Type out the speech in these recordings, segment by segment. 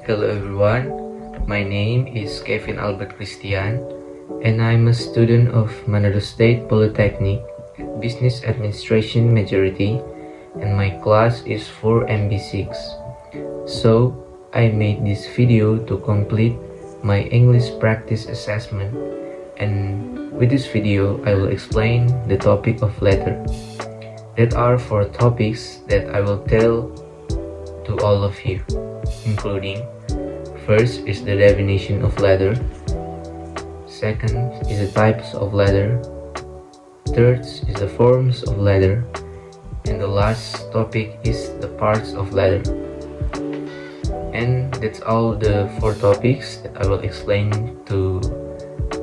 Hello everyone, my name is Kevin Albert Christian and I'm a student of Manado State Polytechnic at Business Administration Majority and my class is 4MB6. So I made this video to complete my English practice assessment, and with this video I will explain the topic of letter. There are 4 topics that I will tell to all of you, including first is the definition of letter, second is the types of letter, third is the forms of letter, and the last topic is the parts of letter. And that's all the 4 topics that I will explain to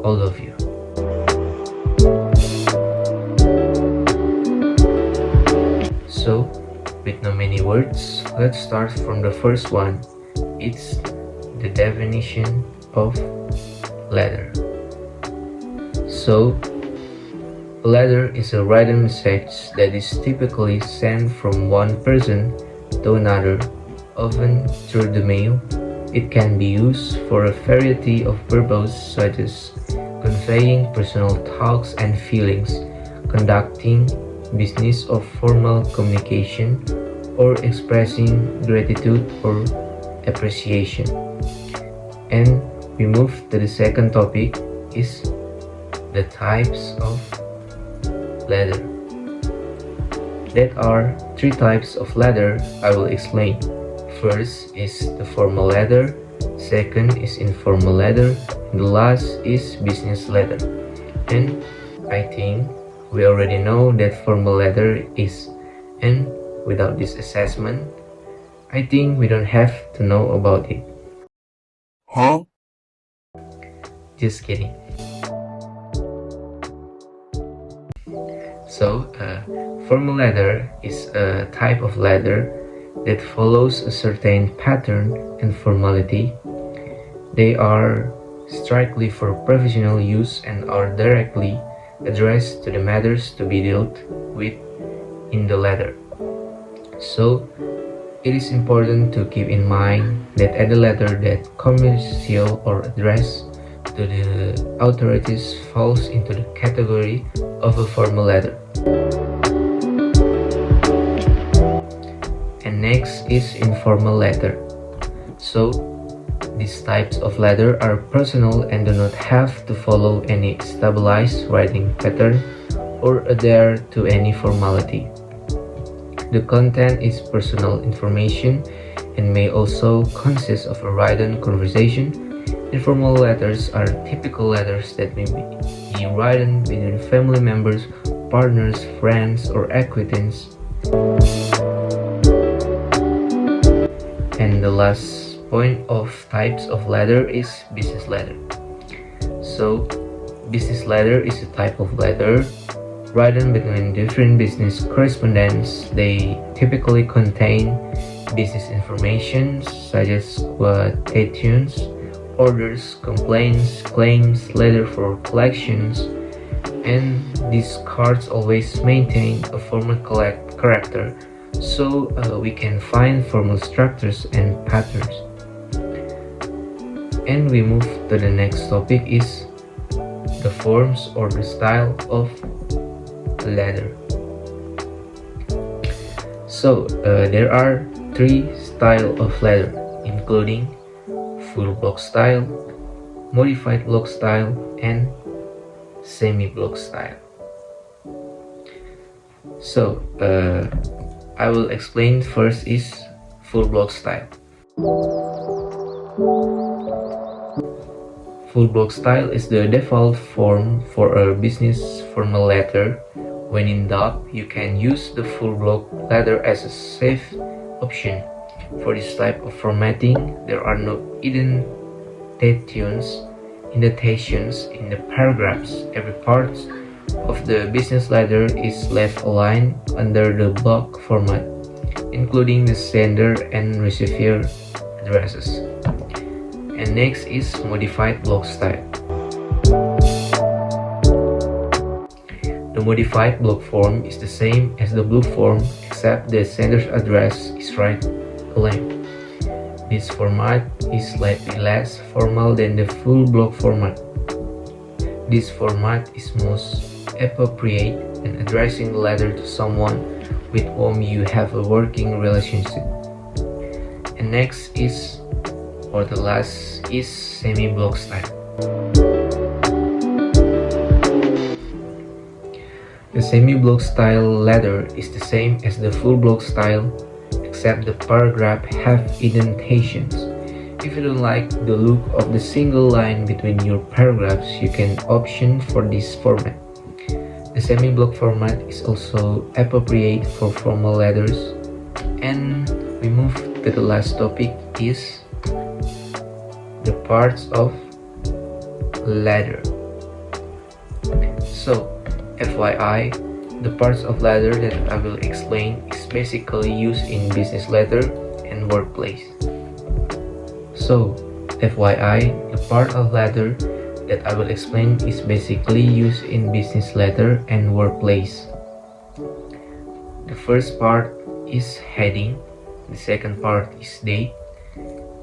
all of you. So, with no many words, let's start from the first one. It's the definition of letter. So, a letter is a written message that is typically sent from one person to another, often through the mail. It can be used for a variety of purposes such as conveying personal thoughts and feelings, conducting business or formal communication, or expressing gratitude or appreciation. And we move to the second topic is the types of letter. There are 3 types of letter I will explain. First is the formal letter, second is informal letter, and the last is business letter. And I think we already know that formal letter is, and without this assessment, I think we don't have to know about it. Huh? Just kidding. So, formal letter is a type of letter that follows a certain pattern and formality. They are strictly for professional use and are directly addressed to the matters to be dealt with in the letter. So, it is important to keep in mind that any letter that commercial or addressed to the authorities falls into the category of a formal letter. And next is informal letter. So, these types of letter are personal and do not have to follow any stabilized writing pattern or adhere to any formality. The content is personal information and may also consist of a written conversation. Informal letters are typical letters that may be written between family members, partners, friends, or acquaintances. And the last point of types of letter is business letter. So, business letter is a type of letter written between different business correspondents. They typically contain business information such as quotations, orders, complaints, claims, letter for collections, and these cards always maintain a formal character, so we can find formal structures and patterns. And we move to the next topic is the forms or the style of a letter. So there are 3 styles of letter, including full block style, modified block style, and semi-block style. So I will explain first is full block style. Full block style is the default form for a business formal letter. When in doubt, you can use the full block letter as a safe option. For this type of formatting, there are no indentations in the paragraphs. Every part of the business letter is left aligned under the block format, including the sender and receiver addresses. And next is modified block style. The modified block form is the same as the blue form, except the sender's address is right aligned. This format is slightly less formal than the full block format. This format is most appropriate when addressing the letter to someone with whom you have a working relationship. And next is, or the last, is semi-block style. The semi-block style letter is the same as the full block style, except the paragraph have indentations. If you don't like the look of the single line between your paragraphs, you can option for this format. The semi-block format is also appropriate for formal letters. And we move to the last topic, is the parts of letter. So, FYI, the parts of letter that I will explain is basically used in business letter and workplace. So, FYI, the part of letter that I will explain is basically used in business letter and workplace. The first part is heading, the second part is date,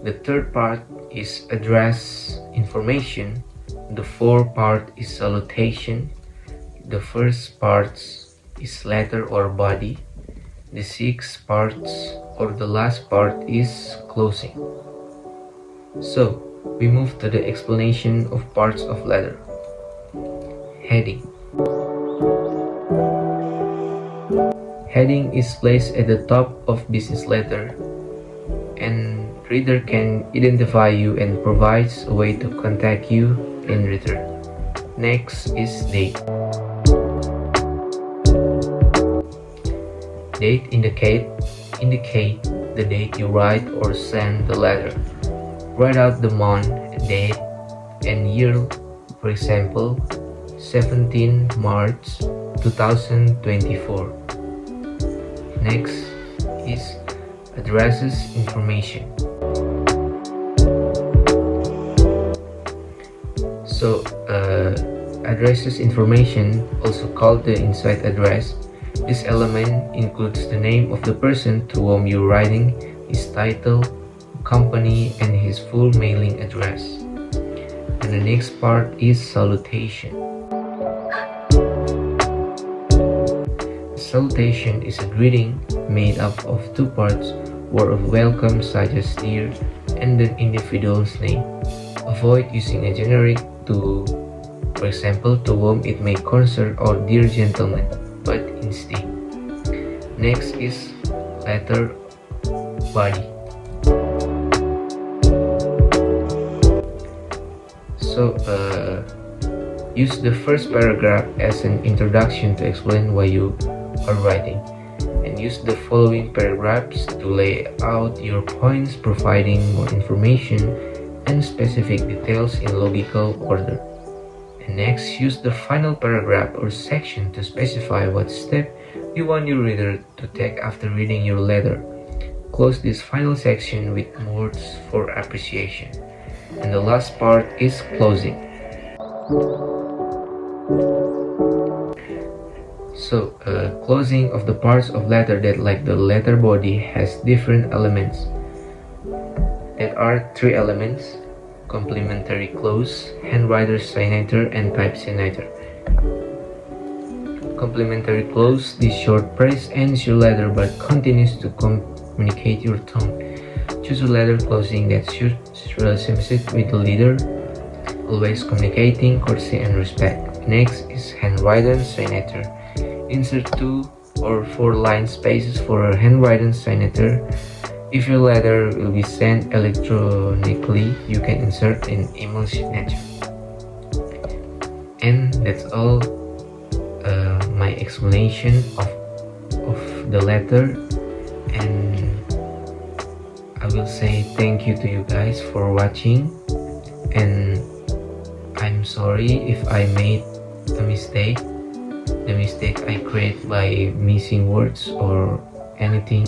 the third part is address information, the fourth part is salutation, the first part is letter or body, the sixth part or the last part is closing. So, we move to the explanation of parts of letter. Heading. Heading is placed at the top of business letter, and reader can identify you and provides a way to contact you in return. Next is date. Date indicate the date you write or send the letter. Write out the month, date, and year, for example, 17 March 2024. Next is addresses information. So, addresses information, also called the inside address. This element includes the name of the person to whom you're writing, his title, company, and his full mailing address. And the next part is salutation. Salutation is a greeting made up of two parts, word of welcome such as dear and the individual's name. Avoid using a generic to, for example, to whom it may concern or dear gentleman, but instead. Next is letter body. So, use the first paragraph as an introduction to explain why you are writing, and use the following paragraphs to lay out your points, providing more information and specific details in logical order. And next, use the final paragraph or section to specify what step you want your reader to take after reading your letter. Close this final section with words for appreciation. And the last part is closing. So, closing of the parts of letter that, like the letter body, has different elements. There are three elements: complementary close, handwriter's signature, and type signature. Complementary close: this short phrase ends your letter but continues to communicate your tone. Choose a letter closing that suits relationship with the leader, always communicating courtesy and respect. Next is handwritten signature. Insert 2 or 4 line spaces for a handwritten signature. If your letter will be sent electronically, you can insert an email signature. And that's all my explanation of the letter, and I will say thank you to you guys for watching, and I'm sorry if I made a mistake, the mistake I create by missing words or anything.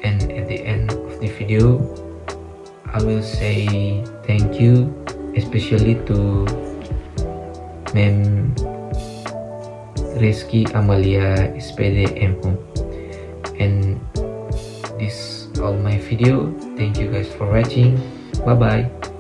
And at the end of the video, I will say thank you, especially to Mem Rizky Amalia SPD Empung. And this all my my video. Thank you guys for watching. Bye bye.